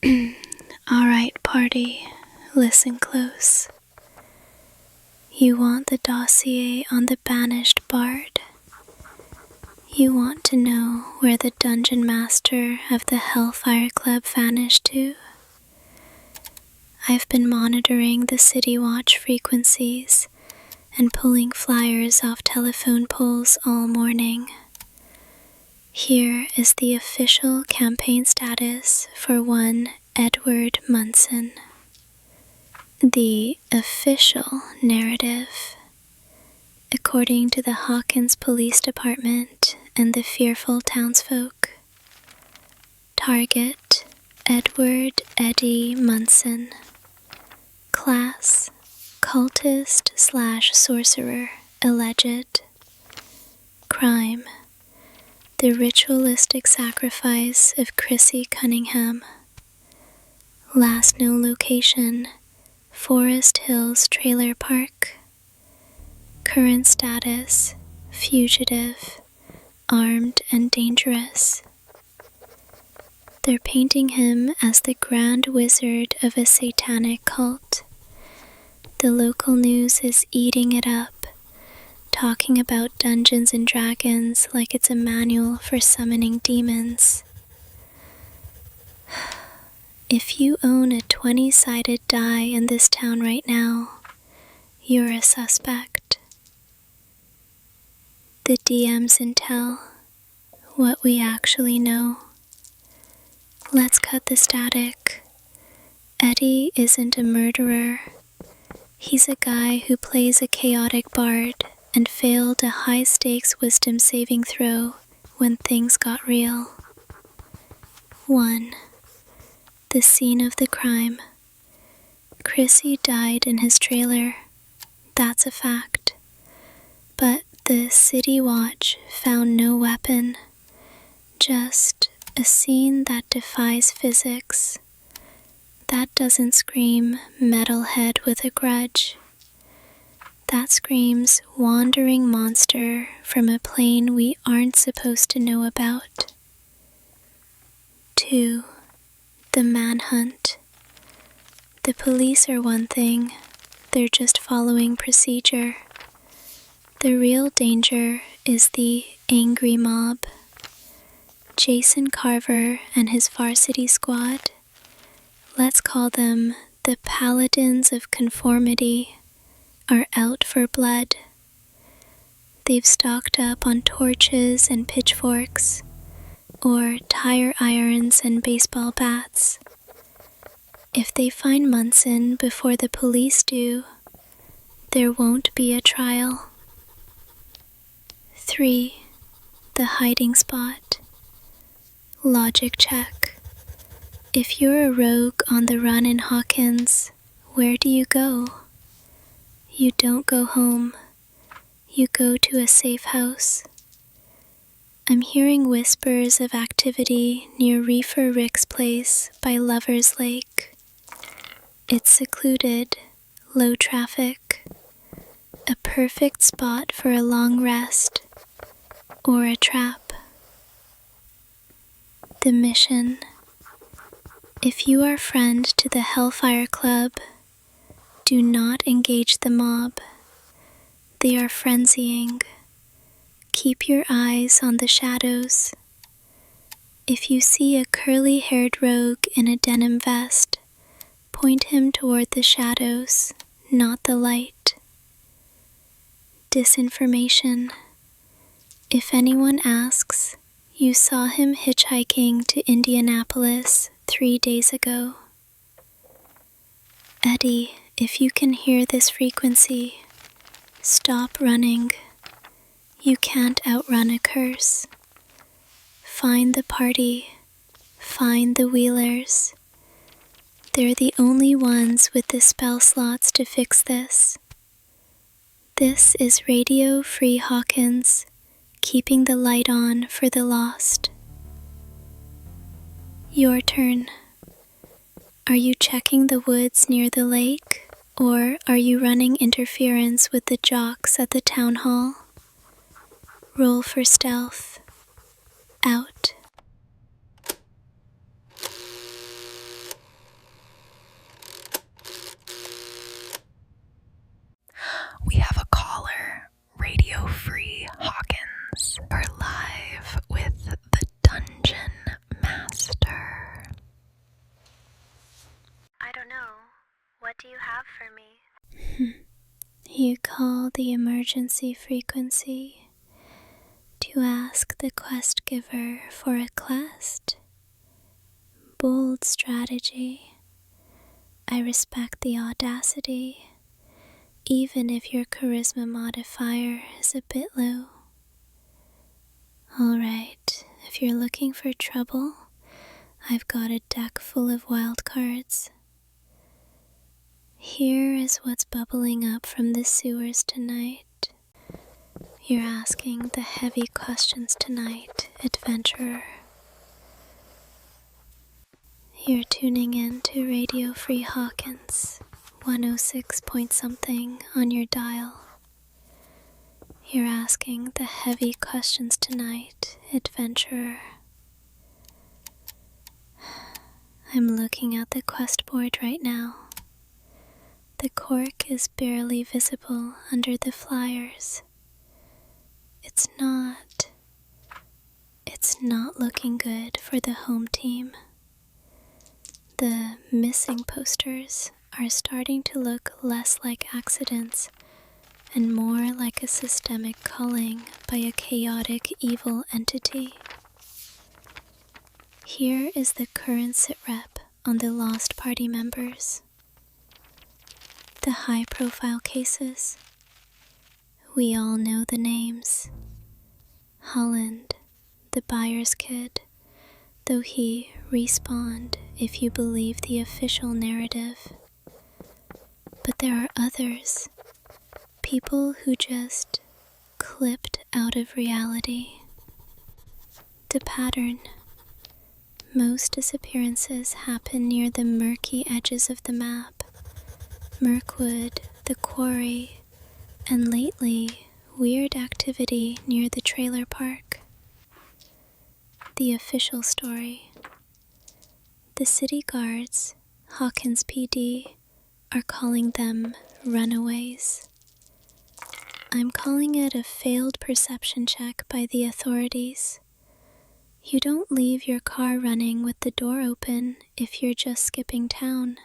Alright, party, listen close. You want the dossier on the banished bard. You want to know where the dungeon master of the Hellfire Club vanished to. I've been monitoring the City Watch frequencies and pulling flyers off telephone poles all morning. Here is the official campaign status for one Eddie Munson. The official narrative, according to the Hawkins Police Department and the fearful townsfolk. Target, Eddie Munson. Class, cultist/sorcerer, alleged. Crime, the ritualistic sacrifice of Chrissy Cunningham. Last known location, Forest Hills Trailer Park. Current status, fugitive, armed and dangerous. They're painting him as the grand wizard of a satanic cult. The local news is eating it up, talking about Dungeons and Dragons like it's a manual for summoning demons. If you own a 20-sided die in this town right now, you're a suspect. The DM's intel, what we actually know. Let's cut the static. Eddie isn't a murderer. He's a guy who plays a chaotic bard and failed a high-stakes wisdom saving throw when things got real. 1. The scene of the crime. Chrissy died in his trailer. That's a fact. But the City Watch found no weapon. Just a scene that defies physics. That doesn't scream metalhead with a grudge. That screams wandering monster from a plane we aren't supposed to know about. 2. The manhunt. The police are one thing, they're just following procedure. The real danger is the angry mob. Jason Carver and his varsity squad, let's call them the Paladins of Conformity, are out for blood. They've stocked up on torches and pitchforks, or tire irons and baseball bats. If they find Munson before the police do, there won't be a trial. 3. The hiding spot. Logic check. If you're a rogue on the run in Hawkins, where do you go? You don't go home. You go to a safe house. I'm hearing whispers of activity near Reefer Rick's place by Lover's Lake. It's secluded, low traffic, a perfect spot for a long rest or a trap. The mission. If you are friend to the Hellfire Club, do not engage the mob. They are frenzying. Keep your eyes on the shadows. If you see a curly-haired rogue in a denim vest, point him toward the shadows, not the light. Disinformation. If anyone asks, you saw him hitchhiking to Indianapolis 3 days ago. Eddie, if you can hear this frequency, stop running. You can't outrun a curse. Find the party. Find the Wheelers. They're the only ones with the spell slots to fix this. This is Radio Free Hawkins, keeping the light on for the lost. Your turn. Are you checking the woods near the lake, or are you running interference with the jocks at the town hall? Roll for stealth. Out. do you have for me? You call the emergency frequency to ask the quest giver for a quest. Bold strategy. I respect the audacity, even if your charisma modifier is a bit low. Alright, if you're looking for trouble, I've got a deck full of wild cards. Here is what's bubbling up from the sewers tonight. You're asking the heavy questions tonight, adventurer. You're tuning in to Radio Free Hawkins, 106 point something on your dial. You're asking the heavy questions tonight, adventurer. I'm looking at the quest board right now. The cork is barely visible under the flyers. It's not looking good for the home team. The missing posters are starting to look less like accidents and more like a systemic culling by a chaotic evil entity. Here is the current sitrep on the lost party members. The high-profile cases. We all know the names. Holland, the buyer's kid, though he respawned if you believe the official narrative. But there are others, people who just clipped out of reality. The pattern. Most disappearances happen near the murky edges of the map. Mirkwood, the quarry, and lately, weird activity near the trailer park. The official story. The city guards, Hawkins PD, are calling them runaways. I'm calling it a failed perception check by the authorities. You don't leave your car running with the door open if you're just skipping town.